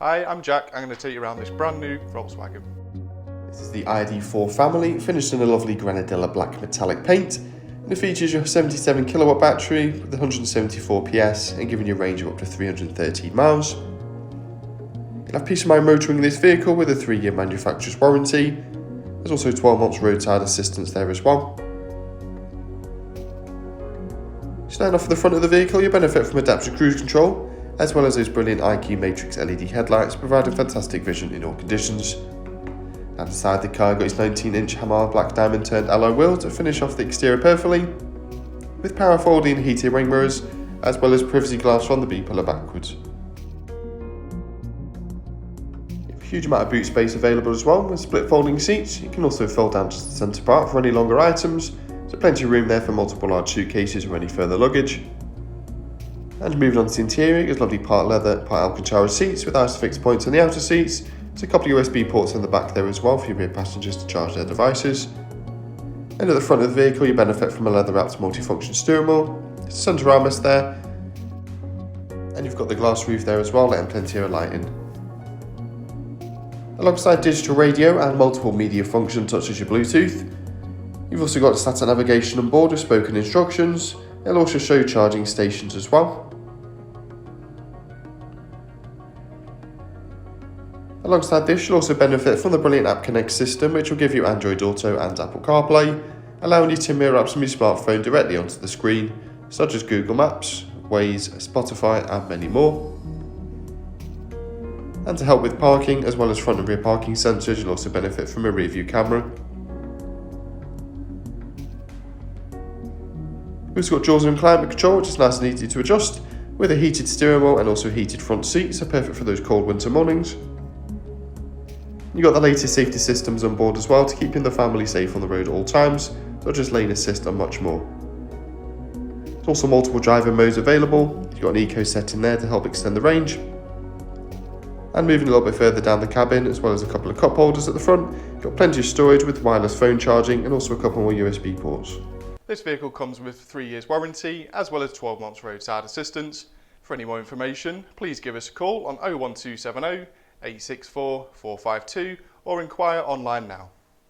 Hi, I'm Jack. I'm going to take you around this brand new Volkswagen. This is the ID.4 family, finished in a lovely granadilla black metallic paint, and it features your 77 kilowatt battery with 174 PS and giving you a range of up to 313 miles. You'll have peace of mind motoring this vehicle with a 3-year manufacturer's warranty. There's also 12 months roadside assistance there as well. Starting off at the front of the vehicle, you benefit from adaptive cruise control, as well as those brilliant IQ Matrix LED headlights providing fantastic vision in all conditions. And inside the car got its 19-inch Hammar black diamond turned alloy wheels to finish off the exterior perfectly, with power folding heated wing mirrors, as well as privacy glass from the B-pillar backwards. You have a huge amount of boot space available as well, with split folding seats. You can also fold down just the centre part for any longer items, so plenty of room there for multiple large suitcases or any further luggage. And moving on to the interior, there's lovely part leather, part Alcantara seats with ISOFIX points on the outer seats. There's a couple of USB ports in the back there as well for your rear passengers to charge their devices. And at the front of the vehicle, you benefit from a leather wrapped multifunction steering wheel. There's a centre armrest there, and you've got the glass roof there as well, letting plenty of light in. Alongside digital radio and multiple media functions such as your Bluetooth, you've also got static navigation on board with spoken instructions. It'll also show charging stations as well. Alongside this, you'll also benefit from the brilliant App Connect system, which will give you Android Auto and Apple CarPlay, allowing you to mirror apps from your smartphone directly onto the screen, such as Google Maps, Waze, Spotify, and many more. And to help with parking, as well as front and rear parking sensors, you'll also benefit from a rear view camera. We've also got dual zone climate control, which is nice and easy to adjust, with a heated steering wheel and also heated front seats, so perfect for those cold winter mornings. You've got the latest safety systems on board as well to keeping the family safe on the road at all times, such as lane assist and much more. There's also multiple driving modes available. You've got an eco setting there to help extend the range. And moving a little bit further down the cabin, as well as a couple of cup holders at the front, you've got plenty of storage with wireless phone charging and also a couple more USB ports. This vehicle comes with 3 years warranty, as well as 12 months roadside assistance. For any more information, please give us a call on 01270 864 452 or inquire online now.